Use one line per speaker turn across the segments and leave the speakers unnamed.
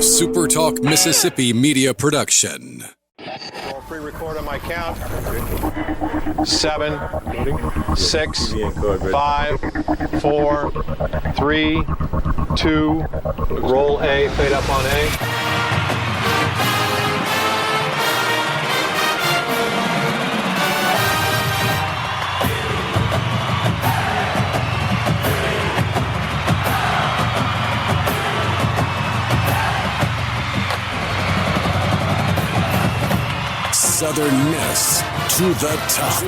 SuperTalk Mississippi Media Production.
I'll pre-record on my count. 7, 6, 5, 4, 3, 2. Roll A, fade up on A.
Southern Miss to the top.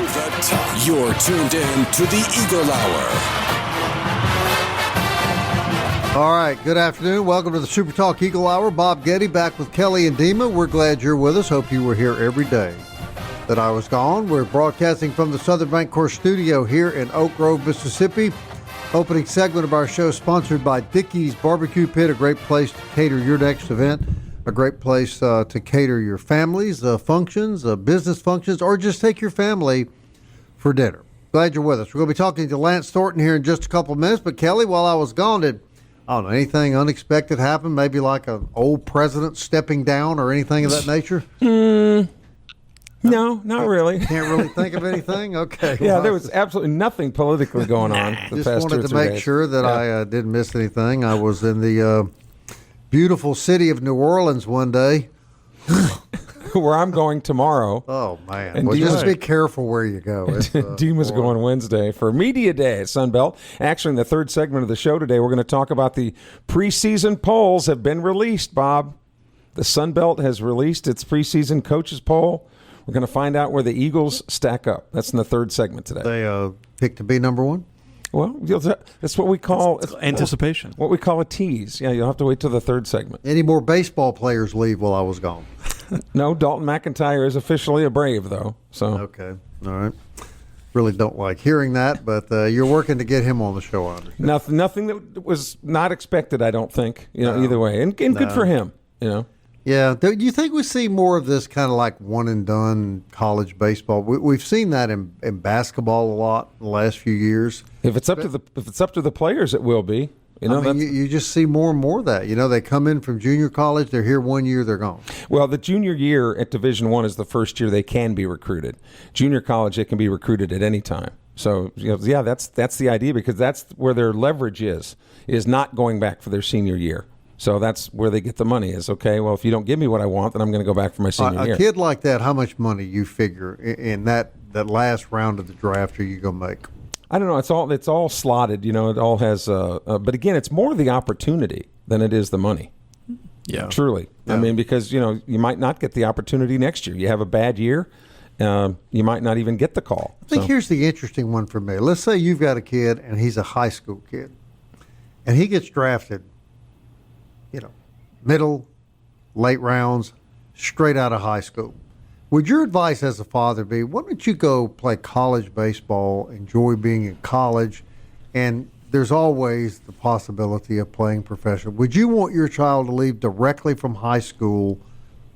You're tuned in to the Eagle Hour.
All right, good afternoon. Welcome to the SuperTalk Eagle Hour. Bob Getty back with Kelly and Dima. We're glad you're with us. Hope you were here every day that I was gone. We're broadcasting from the Southern Bancorp studio here in Oak Grove, Mississippi. Opening segment of our show sponsored by Dickey's Barbecue Pit, a great place to cater your next event. A great place to cater your families, functions, business functions, or just take your family for dinner. Glad you're with us. We're going to be talking to Lance Thornton here in just a couple of minutes. But, Kelly, while I was gone, did, I don't know, anything unexpected happen? Maybe like an old president stepping down or anything of that nature?
No, not really.
Can't really think of anything? Okay.
Yeah, there was absolutely nothing politically going on the
just
past 2 or 3 days.
wanted to make sure that I didn't miss anything. I was in the beautiful city of New Orleans one day.
Where I'm going tomorrow.
Oh, man.
And
Well, just
Dima-
be careful where you go.
Dima's going Wednesday for Media Day at Sun Bel. Actually, in the third segment of the show today, we're going to talk about the preseason polls have been released, Bob. The Sun Belt has released its preseason coaches poll. We're going to find out where the Eagles stack up. That's in the third segment today.
They picked to be number one?
Well, that's what we call
anticipation.
What we call a tease. Yeah, you'll have to wait till the third segment.
Any more baseball players leave while I was gone?
No, Dalton McIntyre is officially a Brave, though. So
Okay. All right. Really don't like hearing that, but you're working to get him on the show, I understand.
nothing that was not expected, I don't think. Either way, and good for him.
Yeah. Do you think we see more of this kind of like one and done college baseball? We've seen that in basketball a lot in the last few years.
If it's up to the players, it will be.
You just see more and more of that. They come in from junior college, they're here 1 year, they're gone.
Well, the junior year at Division I is the first year they can be recruited. Junior college, they can be recruited at any time. So, that's the idea, because that's where their leverage is not going back for their senior year. So that's where they get the money is, okay, well, if you don't give me what I want, then I'm going to go back for my senior year.
A kid like that, how much money you figure in that last round of the draft are you going to make?
I don't know. It's all slotted. It all has. But again, it's more the opportunity than it is the money.
Yeah,
truly. Yeah. I mean, because you might not get the opportunity next year. You have a bad year, you might not even get the call.
I think here's the interesting one for me. Let's say you've got a kid and he's a high school kid, and he gets drafted, middle, late rounds, straight out of high school. Would your advice as a father be, why don't you go play college baseball, enjoy being in college, and there's always the possibility of playing professional? Would you want your child to leave directly from high school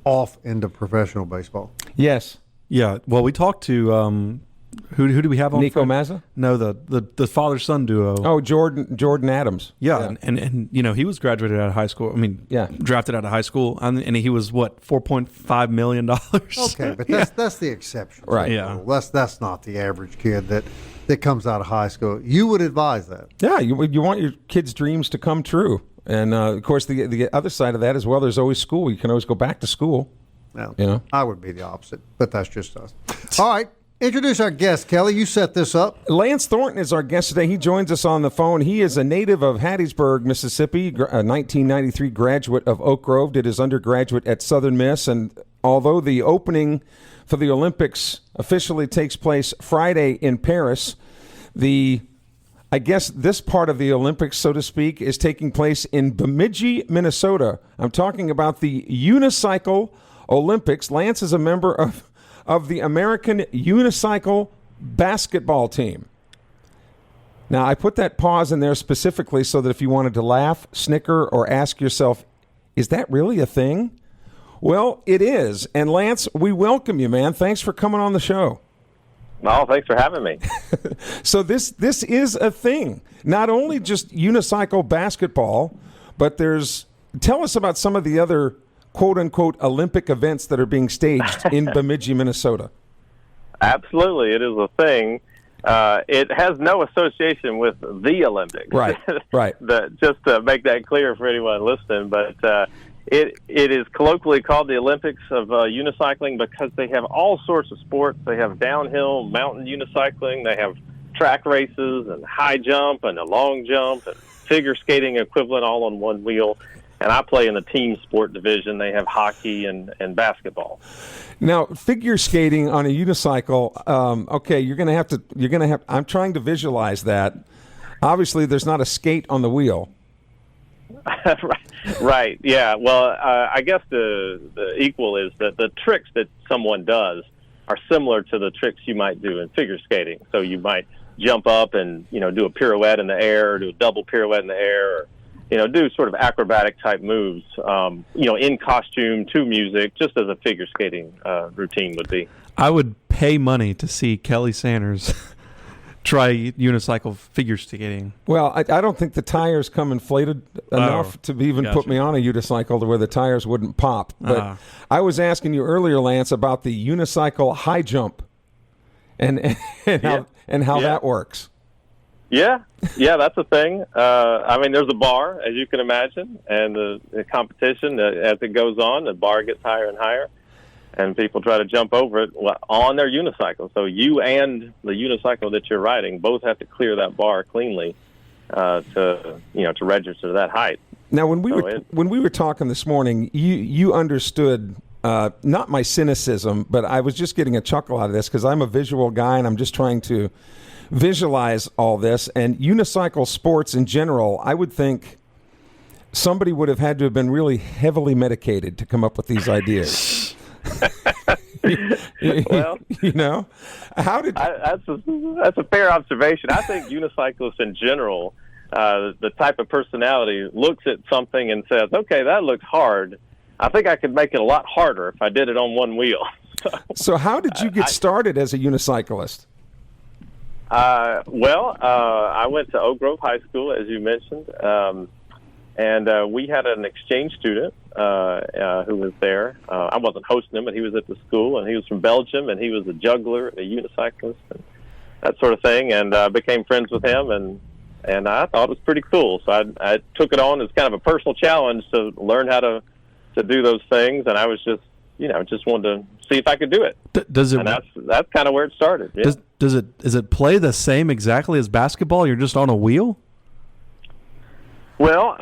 off into professional baseball?
Yes.
Yeah. Well, we talked to who do we have on?
Nico Mazza?
No, the father-son duo.
Oh, Jordan Adams.
Yeah. And he was graduated out of high school. I mean, drafted out of high school, and he was what, $4.5 million.
Okay, but that's the exception,
right?
Yeah,
that's not the average kid that comes out of high school. You would advise that?
Yeah, you want your kids' dreams to come true, and of course the other side of that as well. There's always school. You can always go back to school.
No, I would be the opposite, but that's just us. All right. Introduce our guest, Kelly. You set this up.
Lance Thornton is our guest today. He joins us on the phone. He is a native of Hattiesburg, Mississippi, a 1993 graduate of Oak Grove, did his undergraduate at Southern Miss, and although the opening for the Olympics officially takes place Friday in Paris, I guess this part of the Olympics, so to speak, is taking place in Bemidji, Minnesota. I'm talking about the Unicycle Olympics. Lance is a member of the American Unicycle Basketball Team. Now, I put that pause in there specifically so that if you wanted to laugh, snicker, or ask yourself, is that really a thing? Well, it is. And Lance, we welcome you, man. Thanks for coming on the show.
No, thanks for having me.
So this is a thing. Not only just unicycle basketball, but there's Tell us about some of the other quote-unquote Olympic events that are being staged in Bemidji, Minnesota.
Absolutely, it is a thing. It has no association with the Olympics.
Right, right.
Just to make that clear for anyone listening, but it is colloquially called the Olympics of unicycling because they have all sorts of sports. They have downhill, mountain unicycling. They have track races and high jump and a long jump and figure skating equivalent all on one wheel. And I play in the team sport division. They have hockey and basketball.
Now, figure skating on a unicycle. Okay, you're going to have. I'm trying to visualize that. Obviously, there's not a skate on the wheel.
Right. Yeah. Well, I guess the equal is that the tricks that someone does are similar to the tricks you might do in figure skating. So you might jump up and do a pirouette in the air, or do a double pirouette in the air, or do sort of acrobatic type moves, in costume to music, just as a figure skating routine would be.
I would pay money to see Kelly Sanders try unicycle figure skating.
Well, I don't think the tires come inflated enough to even put me on a unicycle to where the tires wouldn't pop. But I was asking you earlier, Lance, about the unicycle high jump and how that works.
Yeah, that's a thing. There's a bar, as you can imagine, and the competition, as it goes on, the bar gets higher and higher, and people try to jump over it on their unicycle. So you and the unicycle that you're riding both have to clear that bar cleanly to register that height.
Now, when we were talking this morning, you understood not my cynicism, but I was just getting a chuckle out of this because I'm a visual guy and I'm just trying to visualize all this. And unicycle sports in general, I would think somebody would have had to have been really heavily medicated to come up with these ideas.
Well,
how did
that's a fair observation. I think unicyclists in general, the type of personality looks at something and says, "Okay, that looks hard. I think I could make it a lot harder if I did it on one wheel."
So how did you get started as a unicyclist?
I went to Oak Grove High School, as you mentioned, and we had an exchange student who was there. I wasn't hosting him, but he was at the school, and he was from Belgium, and he was a juggler, a unicyclist, and that sort of thing, and became friends with him, and I thought it was pretty cool. So I took it on as kind of a personal challenge to learn how to do those things, and I was just wanted to see if I could do it. And that's kind of where it started. Yeah.
Does it play the same exactly as basketball? You're just on a wheel?
Well,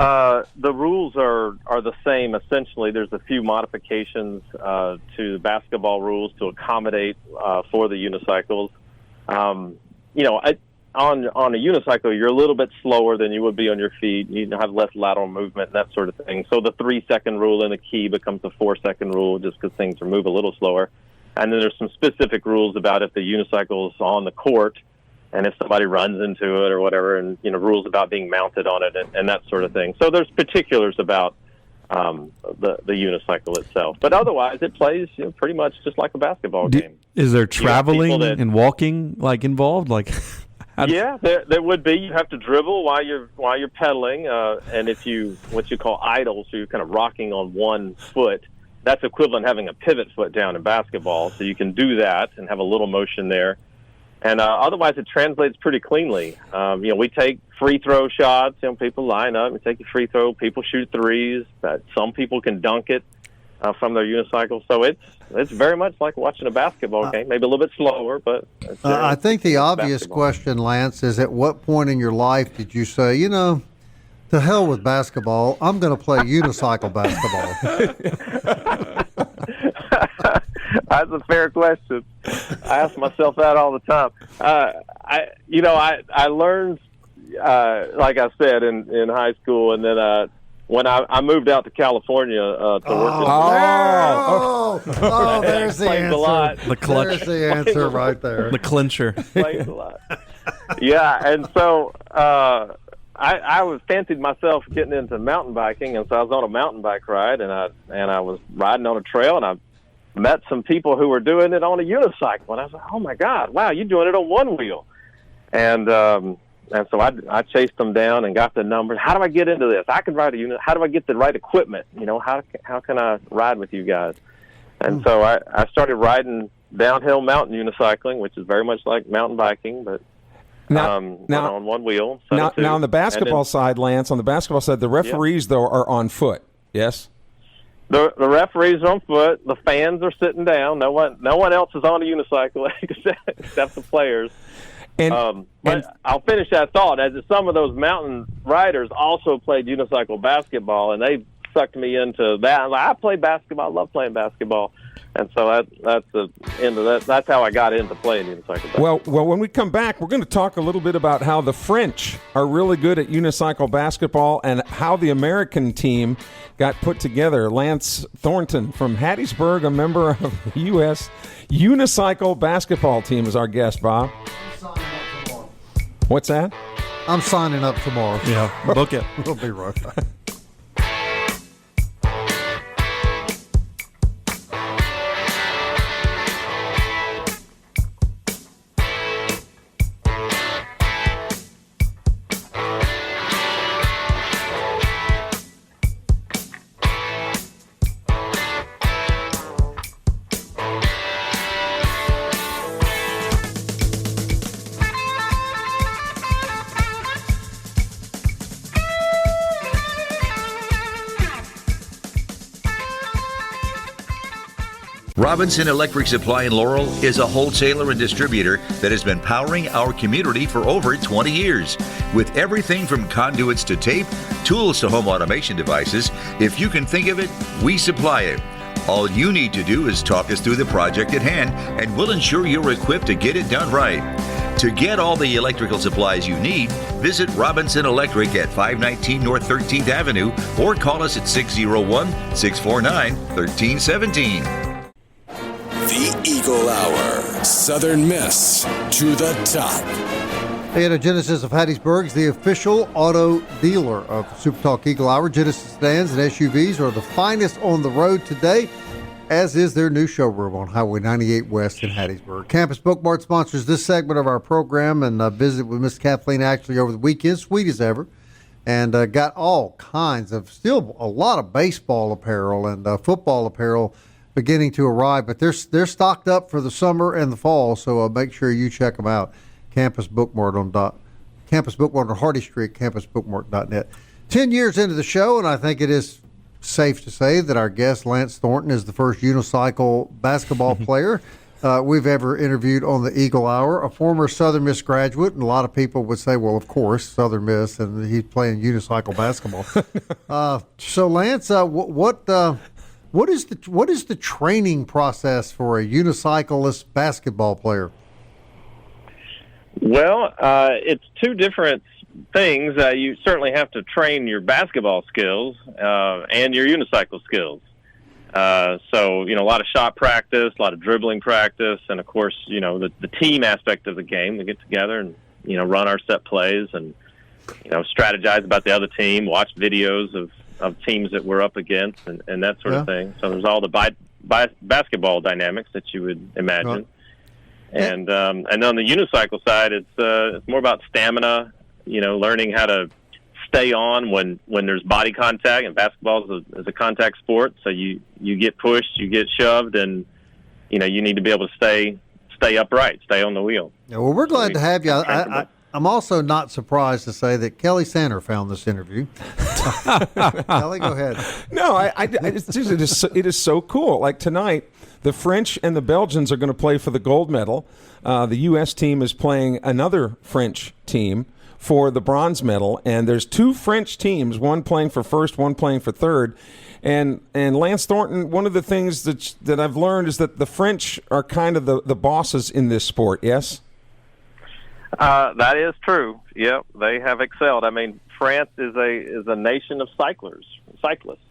the rules are the same essentially. There's a few modifications to the basketball rules to accommodate for the unicycles. On a unicycle, you're a little bit slower than you would be on your feet. You have less lateral movement, that sort of thing. So the 3-second rule in the key becomes a 4-second rule just because things move a little slower. And then there's some specific rules about if the unicycle's on the court and if somebody runs into it or whatever, and rules about being mounted on it and that sort of thing. So there's particulars about the unicycle itself. But otherwise, it plays pretty much just like a basketball game.
Is there traveling and walking involved?
Yeah, there would be. You have to dribble while you're pedaling, and if you what you call idle, so you're kind of rocking on one foot. That's equivalent to having a pivot foot down in basketball, so you can do that and have a little motion there. And otherwise, it translates pretty cleanly. We take free throw shots. People line up and take a free throw. People shoot threes. Some people can dunk it from their unicycle. So it's very much like watching a basketball game. Maybe a little bit slower, but
I think the obvious
basketball
question, Lance, is at what point in your life did you say, to hell with basketball, I'm going to play unicycle basketball?
That's a fair question. I ask myself that all the time. I learned, like I said, in high school, and then when I moved out to California to work.
There's the answer.
A lot.
The clutch.
There's the answer right there.
The clincher.
Plays a lot. Yeah, and so I was fancied myself getting into mountain biking, and so I was on a mountain bike ride, and I was riding on a trail, and I met some people who were doing it on a unicycle, and I was like, oh my God, wow, you're doing it on one wheel. And And so I chased them down and got the numbers. How do I get into this? I can ride a unit. How do I get the right equipment? How can I ride with you guys? And so I started riding downhill mountain unicycling, which is very much like mountain biking, but
now
on one wheel.
Now on the basketball side, Lance, on the basketball side, the referees, though, are on foot, yes?
The referees are on foot. The fans are sitting down. No one else is on a unicycle except the players. But I'll finish that thought. As some of those mountain riders also played unicycle basketball, and they sucked me into that. I play basketball. I love playing basketball. And so that's the end of that. That's how I got into playing unicycle basketball.
Well, when we come back, we're going to talk a little bit about how the French are really good at unicycle basketball and how the American team got put together. Lance Thornton from Hattiesburg, a member of the U.S. Unicycle Basketball Team, is our guest, Bob.
I'm signing up tomorrow.
What's that?
I'm signing up tomorrow.
Yeah, book it.
We'll be right back.
Robinson Electric Supply in Laurel is a wholesaler and distributor that has been powering our community for over 20 years. With everything from conduits to tape, tools to home automation devices, if you can think of it, we supply it. All you need to do is talk us through the project at hand, and we'll ensure you're equipped to get it done right. To get all the electrical supplies you need, visit Robinson Electric at 519 North 13th Avenue or call us at 601-649-1317.
The Eagle Hour. Southern Miss to the top.
Genesis of Hattiesburg is the official auto dealer of SuperTalk Eagle Hour. Genesis sedans and SUVs are the finest on the road today, as is their new showroom on Highway 98 West in Hattiesburg. Campus Bookmart sponsors this segment of our program, and visited with Miss Kathleen actually over the weekend, sweet as ever, and got all kinds of, still a lot of baseball apparel and football apparel beginning to arrive, but they're stocked up for the summer and the fall, so make sure you check them out. Campus Bookmart on Hardy Street, campusbookmart.net. 10 years into the show, and I think it is safe to say that our guest, Lance Thornton, is the first unicycle basketball player we've ever interviewed on the Eagle Hour, a former Southern Miss graduate, and a lot of people would say, well, of course, Southern Miss, and he's playing unicycle basketball. So, Lance, what is the training process for a unicyclist basketball player?
Well, it's two different things. You certainly have to train your basketball skills and your unicycle skills. So, a lot of shot practice, a lot of dribbling practice, and, of course, the team aspect of the game. We get together and, run our set plays and, strategize about the other team, watch videos of teams that we're up against and that sort of thing. So there's all the basketball dynamics that you would imagine. And on the unicycle side, it's more about stamina, learning how to stay on when there's body contact, and basketball is a contact sport. So you get pushed, you get shoved, and, you need to be able to stay upright, stay on the wheel.
Yeah, well, we're glad to have you. I'm also not surprised to say that Kelly Sander found this interview. Kelly, go ahead.
No, it is so cool. Like tonight, the French and the Belgians are going to play for the gold medal. The U.S. team is playing another French team for the bronze medal, and there's two French teams, one playing for first, one playing for third. And Lance Thornton, one of the things that I've learned is that the French are kind of the bosses in this sport, yes?
That is true. Yep, they have excelled. I mean, France is a nation of cyclists,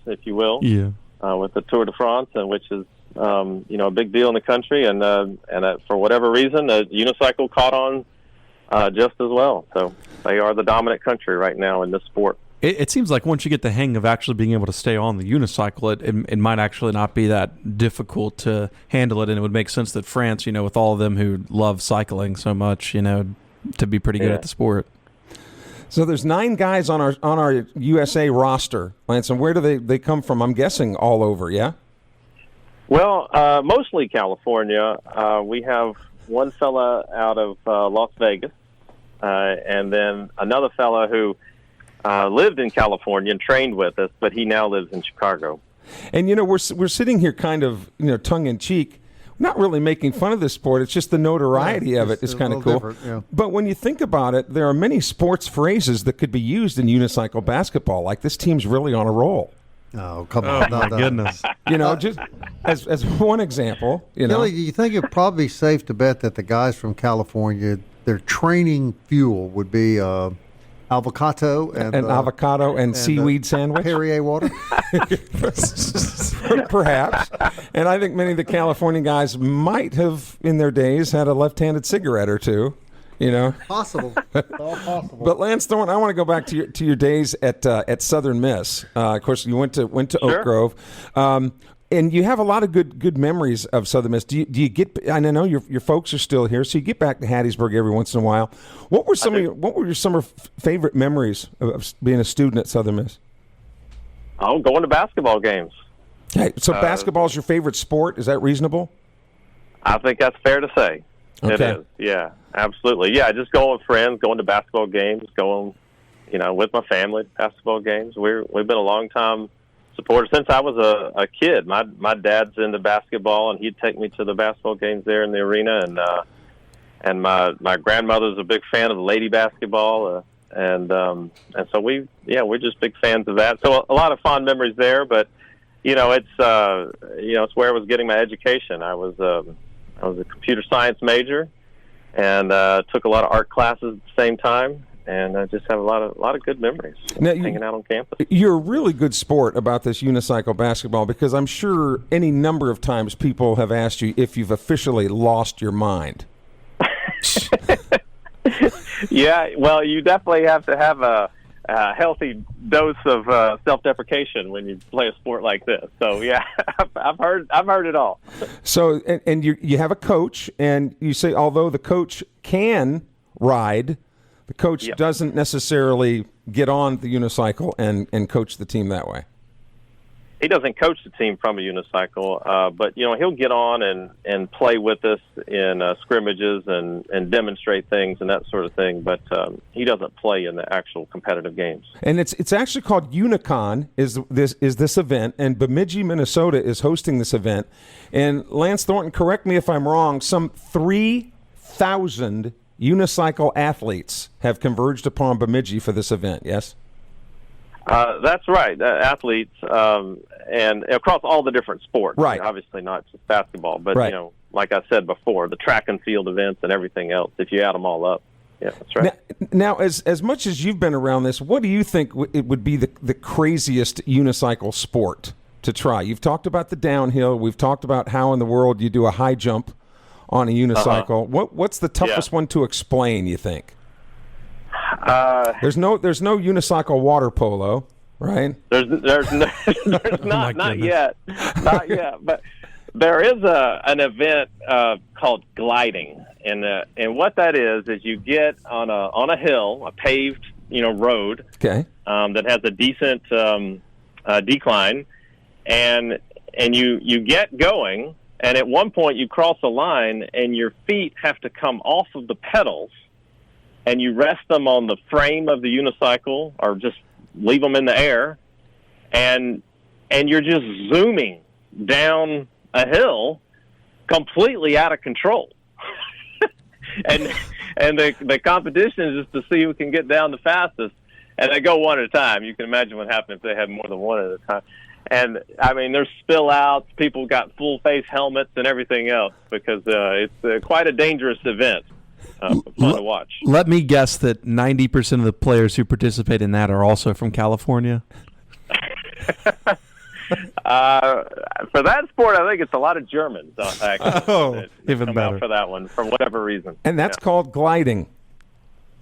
if you will.
Yeah.
With the Tour de France, and which is a big deal in the country, and for whatever reason, the unicycle caught on just as well. So they are the dominant country right now in this sport.
It seems like once you get the hang of actually being able to stay on the unicycle, it might actually not be that difficult to handle it, and it would make sense that France, with all of them who love cycling so much, to be pretty good at the sport.
So there's 9 guys on our USA roster, Lance. And where do they come from? I'm guessing all over. Yeah.
Well, mostly California. We have one fella out of Las Vegas, and then another fella who lived in California and trained with us, but he now lives in Chicago.
And we're sitting here kind of tongue in cheek, not really making fun of this sport. It's just the notoriety of it is kind of cool.
Yeah.
But when you think about it, there are many sports phrases that could be used in unicycle basketball. Like, this team's really on a roll.
Oh, come on.
Oh, my goodness.
Just as one example,
Kelly, you think it'd probably be safe to bet that the guys from California, their training fuel would be avocado and
seaweed sandwich?
Perrier water?
Perhaps. And I think many of the California guys might have, in their days, had a left-handed cigarette or two.
Possible. It's all possible.
But Lance Thornton, I want to go back to your days at Southern Miss. Of course, you went to
Sure.
Oak Grove, and you have a lot of good memories of Southern Miss. Do you get? And I know your folks are still here, so you get back to Hattiesburg every once in a while. What were your summer favorite memories of being a student at Southern Miss?
Oh, going to basketball games.
Okay, so basketball is your favorite sport? Is that reasonable?
I think that's fair to say. It
Okay.
is. Yeah, absolutely. Yeah, just going with friends, going to basketball games, going, with my family to basketball games. We've been a long time supporter since I was a kid. My dad's into basketball, and he'd take me to the basketball games there in the arena. And my grandmother's a big fan of lady basketball, and so we're just big fans of that. So a lot of fond memories there. But it's where I was getting my education. I was a computer science major, and took a lot of art classes at the same time, and I just have a lot of good memories hanging out on campus.
You're a really good sport about this unicycle basketball, because I'm sure any number of times people have asked you if you've officially lost your mind.
Yeah, well, you definitely have to have a healthy dose of self-deprecation when you play a sport like this. So yeah, I've heard it all.
So and you have a coach, and you say although the coach can ride, the coach
Yep.
doesn't necessarily get on the unicycle and coach the team that way.
He doesn't coach the team from a unicycle, but he'll get on and play with us in scrimmages and demonstrate things and that sort of thing. But he doesn't play in the actual competitive games.
And it's actually called Unicon is this event, and Bemidji, Minnesota is hosting this event. And Lance Thornton, correct me if I'm wrong, some 3,000 unicycle athletes have converged upon Bemidji for this event. Yes.
That's right, athletes, and across all the different sports.
Right.
Obviously not just basketball, but
Right.
like I said before, the track and field events and everything else. If you add them all up, yeah, that's right.
Now, as much as you've been around this, what do you think it would be the craziest unicycle sport to try? You've talked about the downhill. We've talked about how in the world you do a high jump on a unicycle. What's the toughest one to explain, you think? There's no unicycle water polo, right?
There's not yet, but there is an event called gliding, and what that is you get on a hill, a paved road,
Okay.
that has a decent decline, and you get going, and at one point you cross a line, and your feet have to come off of the pedals, and you rest them on the frame of the unicycle, or just leave them in the air, and you're just zooming down a hill completely out of control. and the competition is just to see who can get down the fastest, and they go one at a time. You can imagine what happens if they had more than one at a time. And I mean, there's spill outs, people got full face helmets and everything else, because it's quite a dangerous event. Fun to watch.
Let me guess that 90% of the players who participate in that are also from California.
For that sport, I think it's a lot of Germans. Actually,
Oh,
that
even
come
better.
out for that one for whatever reason.
And that's called gliding.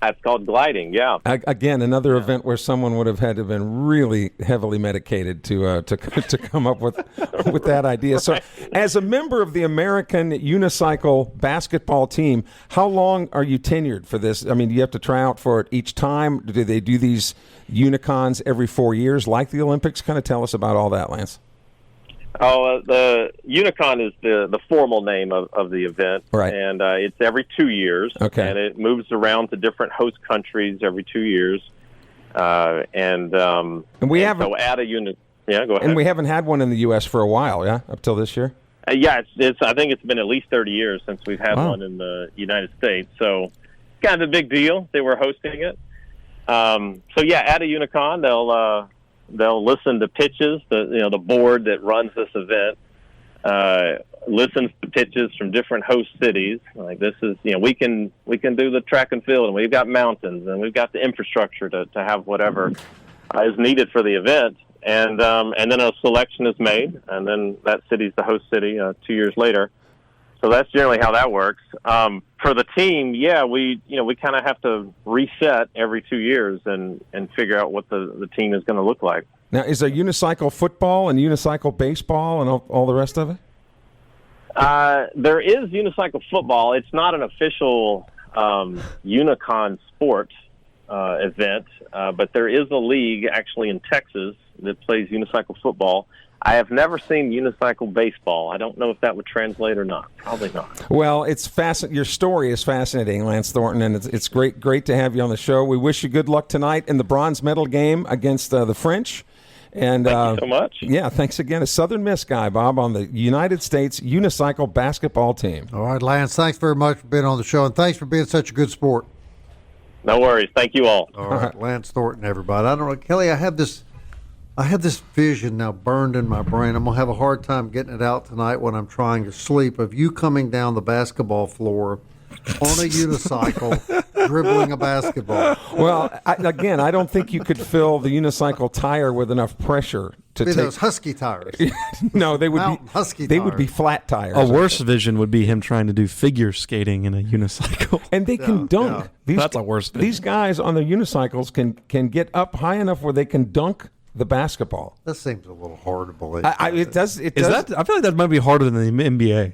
That's called gliding, yeah.
Again, another event where someone would have had to have been really heavily medicated to come up with that idea. So, as a member of the American Unicycle Basketball Team, how long are you tenured for this? I mean, do you have to try out for it each time? Do they do these Unicons every 4 years like the Olympics? Kind of tell us about all that, Lance.
Oh, the Unicon is the formal name of the event,
right?
And it's every 2 years,
okay.
And it moves around to different host countries every 2 years, and we haven't. So add a unit. Yeah, go ahead.
And we haven't had one in the U.S. for a while, yeah, up till this year.
Yeah, it's. I think it's been at least 30 years since we've had one in the United States. So, it's kind of a big deal. They were hosting it. So yeah, at a Unicon, they'll listen to pitches. The board that runs this event listens to pitches from different host cities. Like this is, we can do the track and field, and we've got mountains, and we've got the infrastructure to have whatever is needed for the event. And then a selection is made, and then that city's the host city 2 years later. So that's generally how that works. For the team, yeah, we kind of have to reset every 2 years and figure out what the team is going to look like.
Now, is there unicycle football and unicycle baseball and all the rest of it?
There is unicycle football. It's not an official Unicon sport event, but there is a league actually in Texas that plays unicycle football. I have never seen unicycle baseball. I don't know if that would translate or not. Probably not.
Well, it's your story is fascinating, Lance Thornton, and it's great to have you on the show. We wish you good luck tonight in the bronze medal game against the French. And
thank you so much.
Yeah, thanks again. A Southern Miss guy, Bob, on the United States Unicycle Basketball Team.
All right, Lance, thanks very much for being on the show, and thanks for being such a good sport.
No worries. Thank you all.
All right, Lance Thornton, everybody. I don't know, Kelly, I have this vision now burned in my brain. I'm going to have a hard time getting it out tonight when I'm trying to sleep of you coming down the basketball floor on a unicycle, dribbling a basketball.
Well, I don't think you could fill the unicycle tire with enough pressure to take
those husky tires.
No, they would
Mountain
be
husky.
They
tires.
would be flat tires.
A worse vision would be him trying to do figure skating in a unicycle.
And they can dunk.
Yeah. That's a worse vision.
These guys on their unicycles can get up high enough where they can dunk the basketball.
That seems a little hard to believe.
It does.
I feel like that might be harder than the NBA.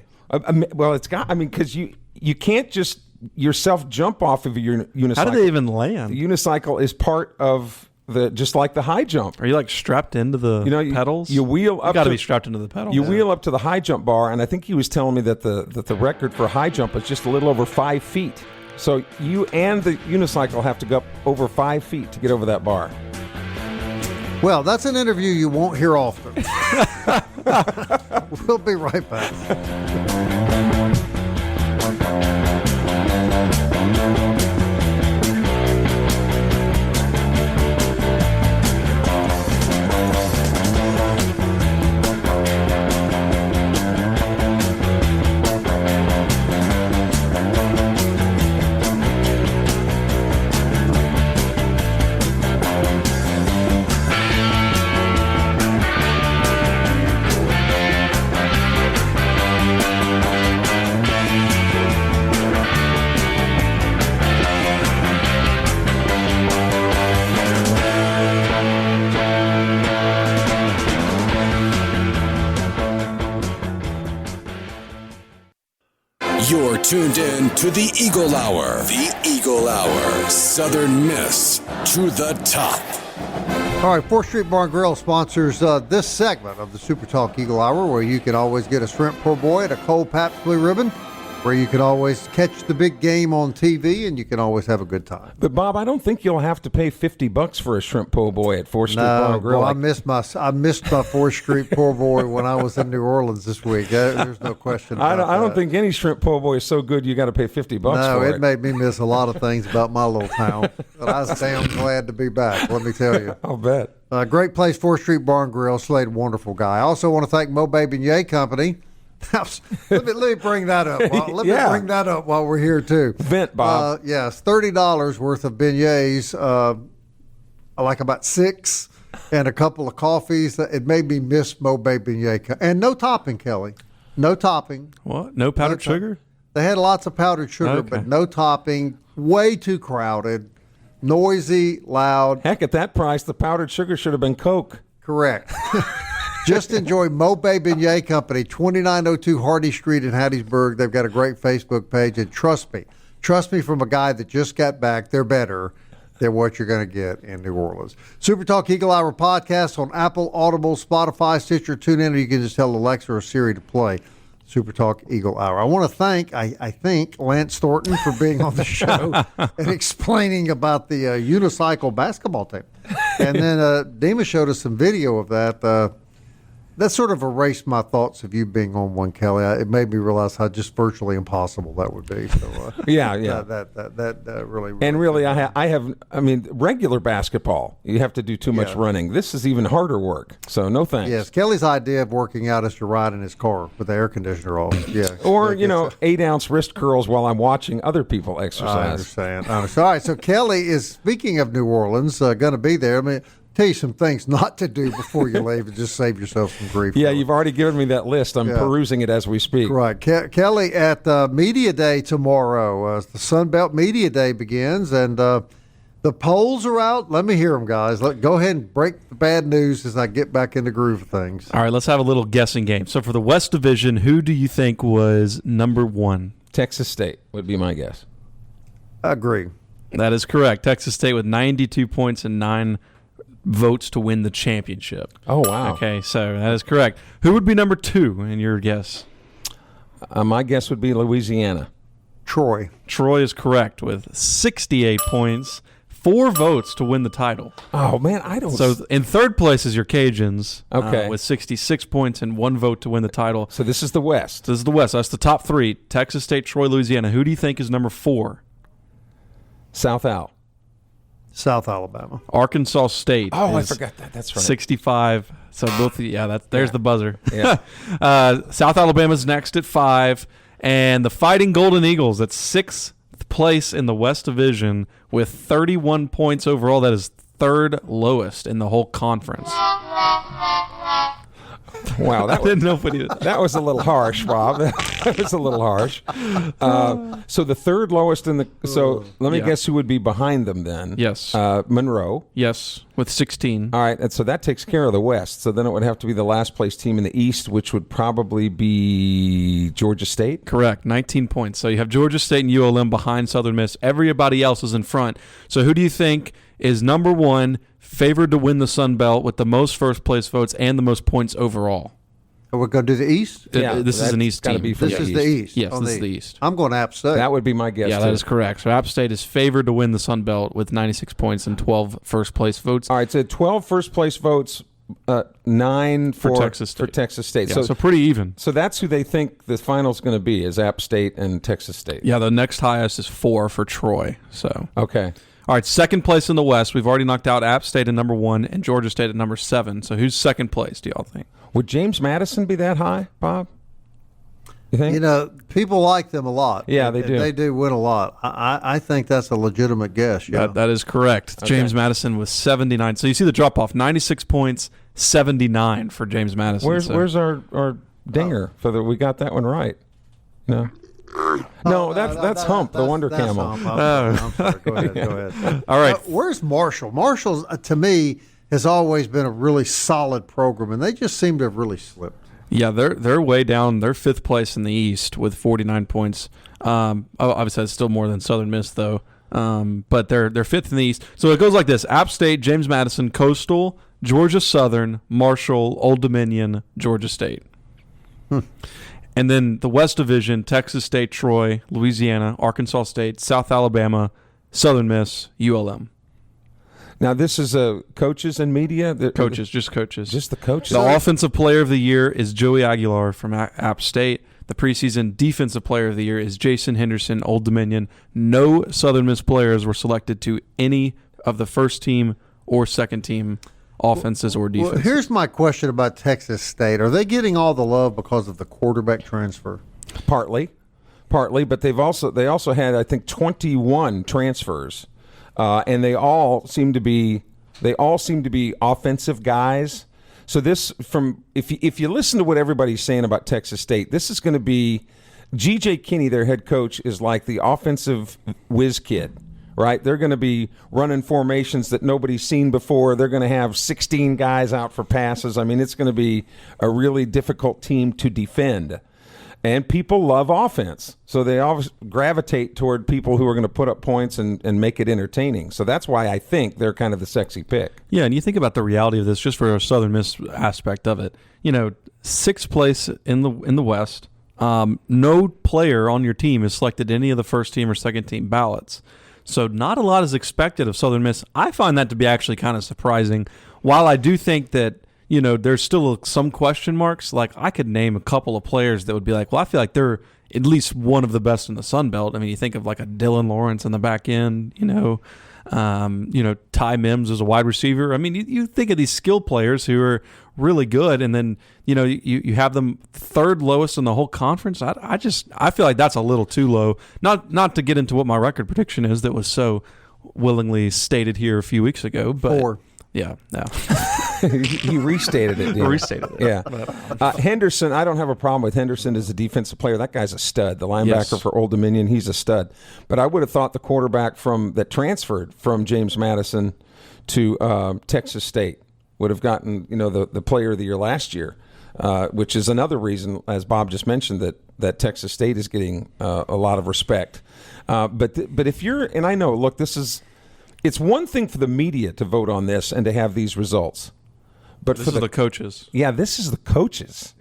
Well, because you can't just yourself jump off of your unicycle.
How do they even land?
The unicycle is part of just like the high jump.
Are you like strapped into the pedals?
You wheel up.
You got to be strapped into the pedals.
You wheel up to the high jump bar, and I think he was telling me that the record for high jump is just a little over 5 feet. So you and the unicycle have to go up over 5 feet to get over that bar.
Well, that's an interview you won't hear often. We'll be right back.
You're tuned in to the Eagle Hour. The Eagle Hour. Southern Miss to the top.
All right, 4th Street Bar and Grill sponsors this segment of the Super Talk Eagle Hour, where you can always get a shrimp po' boy at a cold Pabst Blue Ribbon, where you can always catch the big game on TV, and you can always have a good time.
But Bob, I don't think you'll have to pay $50 for a shrimp po' boy at 4th Street Bar and Grill.
I missed my 4th Street po' boy when I was in New Orleans this week. There's no question about that.
I don't think any shrimp po' boy is so good you got to pay $50
no,
for it.
it made me miss a lot of things about my little town. But I was damn glad to be back, let me tell you.
I'll bet.
Great place, 4th Street Bar and Grill. Slade, wonderful guy. I also want to thank Mo Baby and Yay Company. let me bring that up. Let me bring that up while we're here too.
Vent, Bob.
Yes, $30 worth of beignets, like about 6, and a couple of coffees. It made me miss Mo Baby beignet. And no topping, Kelly. No topping.
What? No powdered sugar?
They had lots of powdered sugar,
Okay.
but no topping. way too crowded, noisy, loud.
Heck, at that price, the powdered sugar should have been Coke.
Correct. Just enjoy Mobe Beignet Company, 2902 Hardy Street in Hattiesburg. They've got a great Facebook page, and trust me from a guy that just got back, they're better than what you're going to get in New Orleans. Super Talk Eagle Hour podcast on Apple, Audible, Spotify, Stitcher, TuneIn, or you can just tell Alexa or Siri to play Super Talk Eagle Hour. I want to thank, I think, Lance Thornton for being on the show and explaining about the unicycle basketball team. And then Dima showed us some video of that. That sort of erased my thoughts of you being on one, Kelly. It made me realize how just virtually impossible that would be. So
yeah.
That really.
And really, I have. I mean, regular basketball, you have to do too much running. This is even harder work. So no thanks.
Yes, Kelly's idea of working out is to ride in his car with the air conditioner off. Yeah.
Or 8-ounce wrist curls while I'm watching other people exercise.
I understand. All right. So Kelly is, speaking of New Orleans, going to be there. I mean, tell you some things not to do before you leave and just save yourself some grief.
Yeah, you've already given me that list. I'm perusing it as we speak.
Right. Kelly, at Media Day tomorrow, the Sun Belt Media Day begins, and the polls are out. Let me hear them, guys. Go ahead and break the bad news as I get back in the groove of things.
All right, let's have a little guessing game. So for the West Division, who do you think was number one?
Texas State would be my guess.
I agree.
That is correct. Texas State with 92 points and 9 votes to win the championship.
Oh, wow.
Okay, so that is correct. Who would be number 2 in your guess?
My guess would be Louisiana.
Troy.
Troy is correct with 68 points, 4 votes to win the title.
Oh, man, I don't...
So in third place is your Cajuns
with
66 points and 1 vote to win the title.
So this is the West.
This is the West. That's the top 3. Texas State, Troy, Louisiana. Who do you think is number 4?
South
South Alabama.
Arkansas State.
Oh, I forgot that. That's right.
65. So both, there's the buzzer.
Yeah.
South Alabama's next at 5. And the Fighting Golden Eagles at 6th place in the West Division with 31 points overall. That is third lowest in the whole conference.
Wow, that was a little harsh, Bob. That was a little harsh. So the third lowest in the. So let me guess who would be behind them then.
Yes,
Monroe.
Yes, with 16.
All right, and so that takes care of the West. So then it would have to be the last place team in the East, which would probably be Georgia State.
Correct, 19 points. So you have Georgia State and ULM behind Southern Miss. Everybody else is in front. So who do you think is number 1? Favored to win the Sun Belt with the most first-place votes and the most points overall?
Are we going to do the East?
Yeah,
this is an East team.
This is the East.
Yes, this is the East.
I'm going App State.
That would be my guess.
Yeah, that is correct. So App State is favored to win the Sun Belt with 96 points and 12 first-place votes.
All right, so 12 first-place votes, 9 for
Texas State.
For Texas State.
Yeah, so pretty even.
So that's who they think the final's going to be, is App State and Texas State.
Yeah, the next highest is 4 for Troy. So
okay.
All right, second place in the West. We've already knocked out App State at number 1 and Georgia State at number 7. So who's second place, do y'all think?
Would James Madison be that high, Bob? You think?
People like them a lot.
Yeah, they do.
They do win a lot. I think that's a legitimate guess. Yeah.
That is correct. Okay. James Madison was 79. So you see the drop-off. 96 points, 79 for James Madison.
Where's our dinger for the? We got that one right. No. No, that's Hump, the Wonder Camel.
I'm sorry. Go ahead.
All right.
Where's Marshall? Marshall's, to me, has always been a really solid program, and they just seem to have really slipped.
Yeah, they're way down. They're 5th place in the East with 49 points. Obviously, that's still more than Southern Miss, though. But they're 5th in the East. So it goes like this: App State, James Madison, Coastal, Georgia Southern, Marshall, Old Dominion, Georgia State. And then the West Division: Texas State, Troy, Louisiana, Arkansas State, South Alabama, Southern Miss, ULM.
Now, this is coaches and media?
Coaches, just coaches.
Just the coaches?
The Offensive Player of the Year is Joey Aguilar from App State. The preseason Defensive Player of the Year is Jason Henderson, Old Dominion. No Southern Miss players were selected to any of the first team or second team offenses or defenses.
Well, here's my question about Texas State. Are they getting all the love because of the quarterback transfer?
Partly, but they also had, I think, 21 transfers. And they all seem to be offensive guys. So this, if you listen to what everybody's saying about Texas State, this is going to be G.J. Kinney, their head coach, is like the offensive whiz kid, right? They're going to be running formations that nobody's seen before. They're going to have 16 guys out for passes. I mean, it's going to be a really difficult team to defend. And people love offense, so they always gravitate toward people who are going to put up points and make it entertaining. So that's why I think they're kind of the sexy pick.
Yeah, and you think about the reality of this, just for a Southern Miss aspect of it. 6th place in the West. No player on your team is selected any of the first team or second team ballots. So not a lot is expected of Southern Miss. I find that to be actually kind of surprising. While I do think that, there's still some question marks, like I could name a couple of players that would be like, well, I feel like they're at least one of the best in the Sun Belt. I mean, you think of like a Dylan Lawrence in the back end, Ty Mims as a wide receiver. I mean, you think of these skill players who are really good, and then you have them 3rd lowest in the whole conference. I feel like that's a little too low. Not to get into what my record prediction is that was so willingly stated here a few weeks ago, but
4.
Yeah, no.
He restated it.
Restated it.
Yeah. Henderson, I don't have a problem with Henderson as a defensive player. That guy's a stud. The linebacker for Old Dominion, he's a stud. But I would have thought the quarterback that transferred from James Madison to Texas State would have gotten, the player of the year last year, which is another reason, as Bob just mentioned, that Texas State is getting a lot of respect. But if you're, and I know, look, it's one thing for the media to vote on this and to have these results. But
this is the coaches.
Yeah, this is the coaches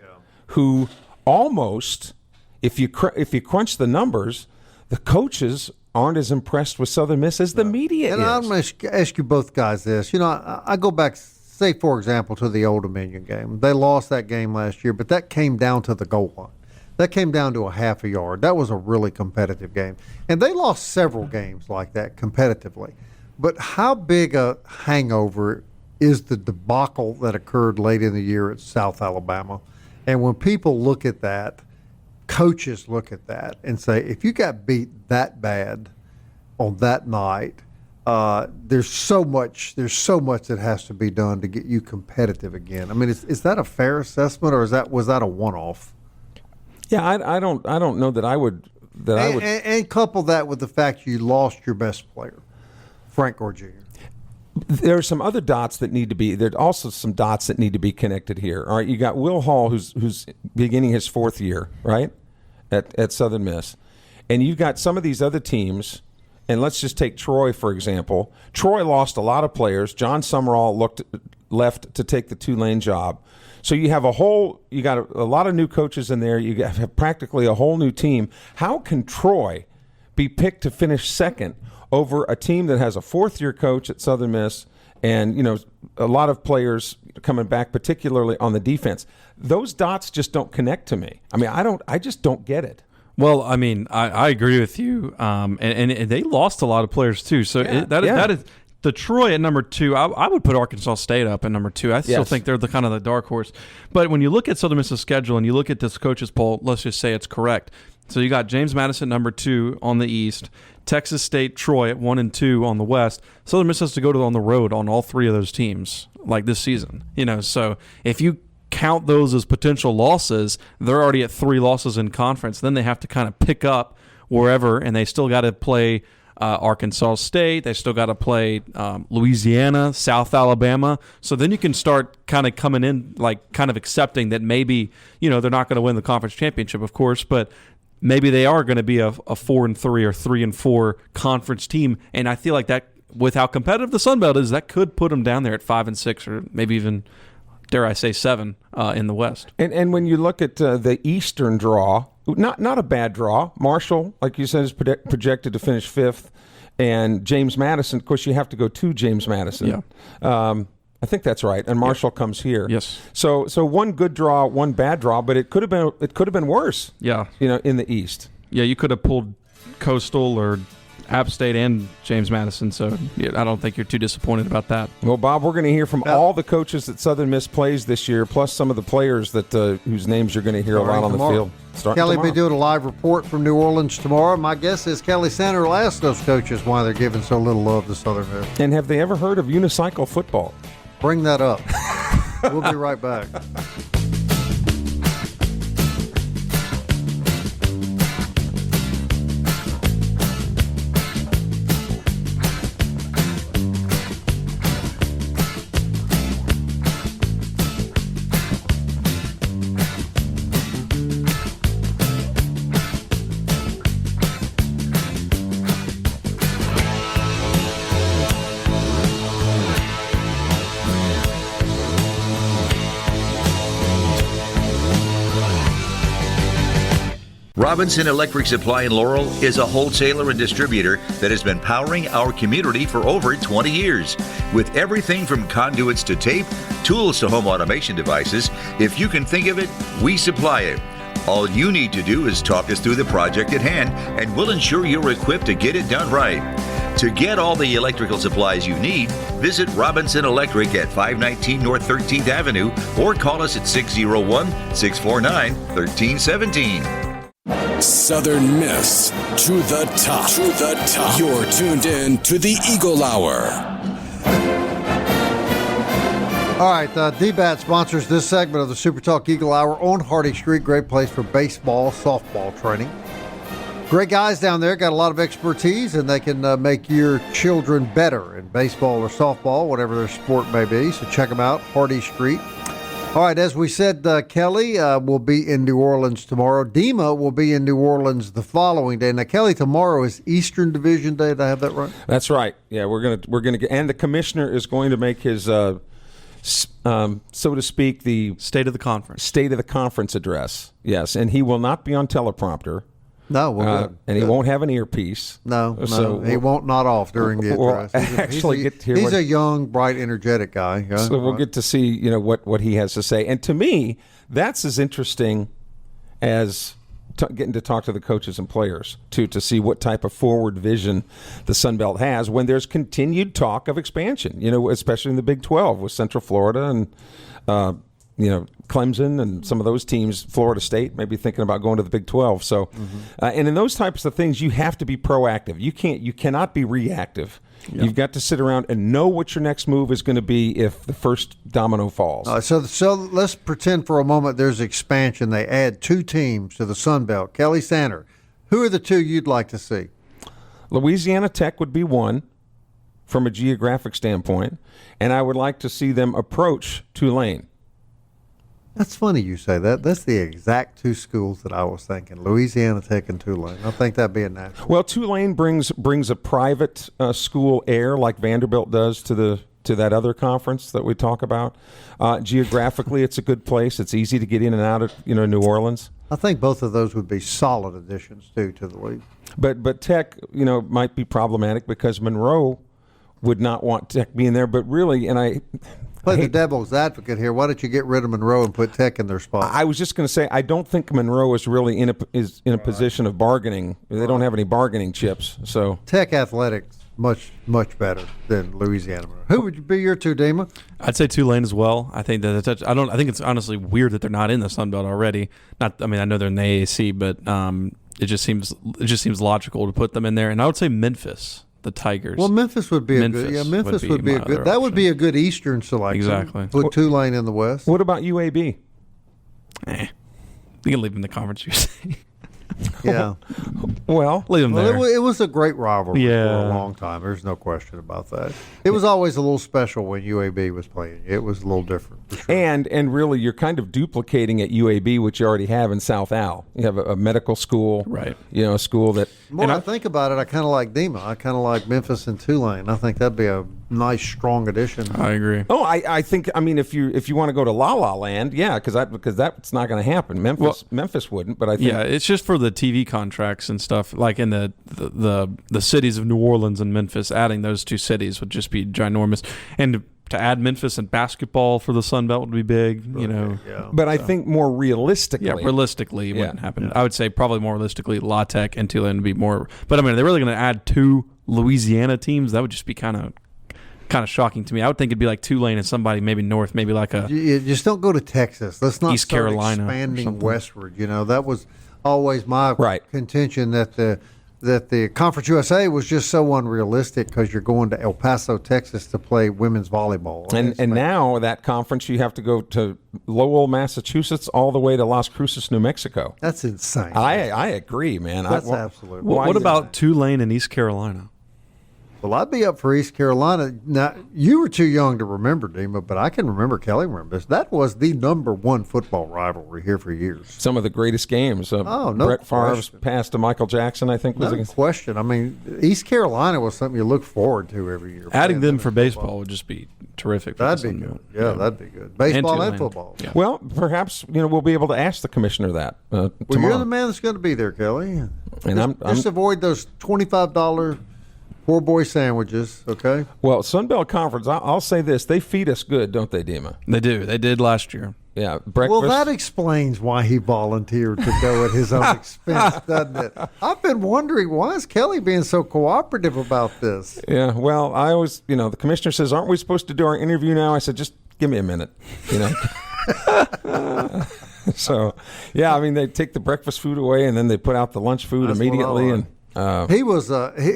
who almost, if you crunch the numbers, the coaches aren't as impressed with Southern Miss as the media
and
is.
I'm going to ask you both guys this. I go back, say, for example, to the Old Dominion game. They lost that game last year, but that came down to the goal line. That came down to a half a yard. That was a really competitive game. And they lost several games like that competitively. But how big a hangover is the debacle that occurred late in the year at South Alabama? And when people look at that, coaches look at that and say, if you got beat that bad on that night, there's so much that has to be done to get you competitive again. I mean, is that a fair assessment, or was that a one-off?
Yeah, I don't know that I would.
And couple that with the fact you lost your best player, Frank Gore Jr.
There are some other dots that need to be. There are also some dots that need to be connected here. All right, you got Will Hall, who's beginning his 4th year, right, at Southern Miss, and you've got some of these other teams. And let's just take Troy for example. Troy lost a lot of players. John Summerall left to take the Tulane job. So you got a lot of new coaches in there. You have practically a whole new team. How can Troy be picked to finish 2nd over a team that has a 4th-year coach at Southern Miss and, a lot of players coming back, particularly on the defense? Those dots just don't connect to me. I mean, I just don't get it.
Well, I mean, I agree with you. And they lost a lot of players too. So that is the Troy at number 2. I would put Arkansas State up at number 2. I still think they're the kind of the dark horse. But when you look at Southern Miss's schedule and you look at this coaches poll, let's just say it's correct. So you got James Madison number 2 on the East, Texas State, Troy at 1 and 2 on the West. Southern Miss has to go on the road on all 3 of those teams like this season. So if you count those as potential losses, they're already at 3 losses in conference. Then they have to kind of pick up wherever, and they still got to play Arkansas State. They still got to play Louisiana, South Alabama. So then you can start kind of coming in, like kind of accepting that maybe, they're not going to win the conference championship, of course, but maybe they are going to be a 4-3 or 3-4 conference team. And I feel like that, with how competitive the Sun Belt is, that could put them down there at 5-6 or maybe even, dare I say, 7 in the West.
And when you look at the Eastern draw, not a bad draw. Marshall, like you said, is projected to finish 5th. And James Madison, of course, you have to go to James Madison. Yeah. I think that's right. And Marshall comes here.
Yes.
So one good draw, one bad draw, but it could have been worse.
Yeah.
In the East.
Yeah, you could have pulled Coastal or App State and James Madison, so I don't think you're too disappointed about that.
Well, Bob, we're going to hear from all the coaches that Southern Miss plays this year, plus some of the players that whose names you're going to hear a lot on the field.
Kelly will be doing a live report from New Orleans tomorrow. My guess is Kelly Sander will ask those coaches why they're giving so little love to Southern Miss.
And have they ever heard of unicycle football?
Bring that up. We'll be right back.
Robinson Electric Supply in Laurel is a wholesaler and distributor that has been powering our community for over 20 years. With everything from conduits to tape, tools to home automation devices, if you can think of it, we supply it. All you need to do is talk us through the project at hand, and we'll ensure you're equipped to get it done right. To get all the electrical supplies you need, visit Robinson Electric at 519 North 13th Avenue or call us at 601-649-1317.
Southern Miss to the top. To the top. You're tuned in to the Eagle Hour.
All right, DBAT sponsors this segment of the SuperTalk Eagle Hour on Hardy Street. Great place for baseball, softball training. Great guys down there, got a lot of expertise, and they can make your children better in baseball or softball, whatever their sport may be. So check them out, Hardy Street. All right, as we said, Kelly will be in New Orleans tomorrow. Dima will be in New Orleans the following day. Now, Kelly, tomorrow is Eastern Division Day. Did I have that right?
That's right. Yeah, we're gonna get, and the commissioner is going to make his, so to speak, the
State of the Conference
address. Yes, and he will not be on teleprompter.
No, well,
and he won't have an earpiece.
No, he won't nod off during the address. He's a young, bright, energetic guy. Yeah,
so we'll get to see, what he has to say. And to me, that's as interesting as getting to talk to the coaches and players to see what type of forward vision the Sun Belt has when there's continued talk of expansion. Especially in the Big 12 with Central Florida and Clemson and some of those teams, Florida State, maybe thinking about going to the Big 12. So, and in those types of things, you have to be proactive. You cannot be reactive. Yep. You've got to sit around and know what your next move is going to be if the first domino falls.
So let's pretend for a moment there's expansion. They add 2 teams to the Sun Belt. Kelly Sander, who are the 2 you'd like to see?
Louisiana Tech would be one from a geographic standpoint, and I would like to see them approach Tulane.
That's funny you say that. That's the exact 2 schools that I was thinking, Louisiana Tech and Tulane. I think that'd be a natural.
Well, Tulane brings a private school air like Vanderbilt does to that other conference that we talk about. Geographically, it's a good place. It's easy to get in and out of New Orleans.
I think both of those would be solid additions too to the league.
But Tech, might be problematic because Monroe would not want Tech being there. But really, and I
play the devil's advocate here. Why don't you get rid of Monroe and put Tech in their spot?
I was just going to say I don't think Monroe is really in a position of bargaining. They don't have any bargaining chips. So
Tech athletics much better than Louisiana. Who would be your 2, Dima?
I'd say Tulane as well. I think that I think it's honestly weird that they're not in the Sun Belt already. I know they're in the AAC, but it just seems logical to put them in there. And I would say Memphis. The Tigers.
Well, Memphis would be Memphis would be a good. That would be a good Eastern selection.
Exactly.
Put Tulane in the West.
What about UAB?
You can leave them in the conference. You say.
Yeah.
Well,
leave them there.
It was a great rivalry for a long time. There's no question about that. It was always a little special when UAB was playing. It was a little different. For sure.
And really, you're kind of duplicating at UAB what you already have in South Al. You have a medical school,
right?
A school that.
When I think about it, I kind of like Dima. I kind of like Memphis and Tulane. I think that'd be a nice, strong addition.
I agree.
Oh, I think. If you want to go to La La Land, yeah, because that's not going to happen. Memphis wouldn't, but I think
it's just for the TV contracts and stuff, like in the cities of New Orleans and Memphis. Adding those 2 cities would just be ginormous, and to add Memphis and basketball for the Sun Belt would be big.
Yeah.
But I think more realistically,
it wouldn't happen. Yeah. I would say probably more realistically, La Tech and Tulane would be more. But they're really going to add 2 Louisiana teams. That would just be kind of shocking to me. I would think it'd be like Tulane and somebody maybe north, maybe like
You just don't go to Texas. Let's not
East Carolina
expanding westward. That was always my contention that the Conference USA was just so unrealistic because you're going to El Paso, Texas to play women's volleyball.
And now that conference, you have to go to Lowell, Massachusetts, all the way to Las Cruces, New Mexico.
That's insane.
I agree, man.
That's absolutely.
What about Tulane and East Carolina?
Well, I'd be up for East Carolina. Now, you were too young to remember, Dima, but I can remember, Kelly remembers. That was the #1 football rivalry here for years.
Some of the greatest games.
No
Brett Favre's
question.
pass to Michael Jackson, I think. Was
No
against.
question. I mean, East Carolina was something you look forward to every year.
Adding them for
football.
baseball would just be terrific. For
That'd
the
be
Sun
good.
Belt.
Yeah, that'd be good. Baseball and
Tulane.
football.
Yeah.
Well, perhaps we'll be able to ask the commissioner that
Well,
tomorrow.
you're the man that's going to be there, Kelly.
And
Just avoid those $25 poor boy sandwiches, okay?
Well, Sun Bel Conference, I'll say this. They feed us good, don't they, Dima?
They do. They did last year.
Yeah, breakfast.
Well, that explains why he volunteered to go at his own expense, doesn't it? I've been wondering, why is Kelly being so cooperative about this?
Yeah, well, I always, the commissioner says, aren't we supposed to do our interview now? I said, just give me a minute, So, yeah, I mean, they take the breakfast food away and then they put out the lunch food
That's what I
immediately.
like.
And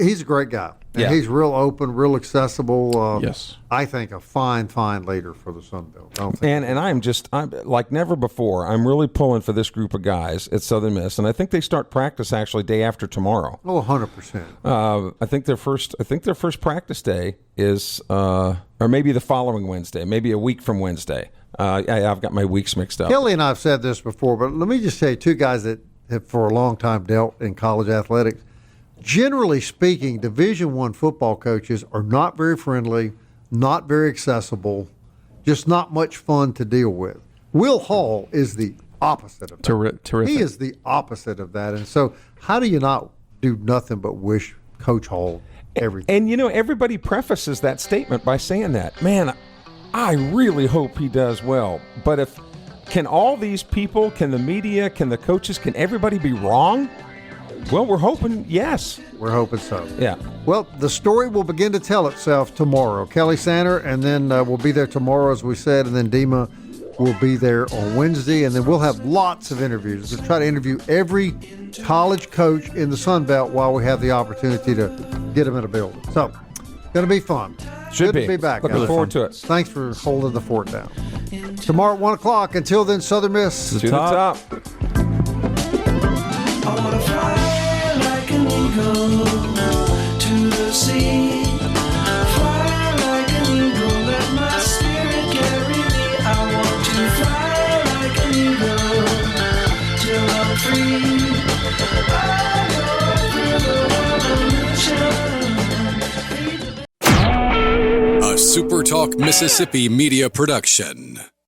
He's a great guy. And
Yeah.
he's real open, real accessible.
Yes.
I think a fine leader for the Sun Belt. I don't think
And I'm like never before. I'm really pulling for this group of guys at Southern Miss, and I think they start practice actually day after tomorrow.
100%.
I think their first practice day is, or maybe the following Wednesday, maybe a week from Wednesday. I've got my weeks mixed up.
Kelly and I have said this before, but let me just say, two guys that have for a long time dealt in college athletics. Generally speaking, Division I football coaches are not very friendly, not very accessible, just not much fun to deal with. Will Hall is the opposite of that.
Terrific.
He is the opposite of that. And so how do you not do nothing but wish Coach Hall everything?
And everybody prefaces that statement by saying that, man, I really hope he does well. But can all these people, can the media, can the coaches, can everybody be wrong? Well, we're hoping, yes.
We're hoping so.
Yeah.
Well, the story will begin to tell itself tomorrow. Kelly Sander, and then we'll be there tomorrow, as we said, and then Dima will be there on Wednesday, and then we'll have lots of interviews. We'll try to interview every college coach in the Sun Belt while we have the opportunity to get them in a building. So, going to be fun.
Should
Good
be.
to be back.
Looking
guys.
forward to it.
Thanks for holding the fort down. Tomorrow at 1 o'clock. Until then, Southern Miss.
To the top.
I wanna fly like an eagle to the sea. Fly like an eagle, let my spirit carry me. I want to fly like an eagle till I'm free. I go through the revolution.
A SuperTalk Mississippi Media production.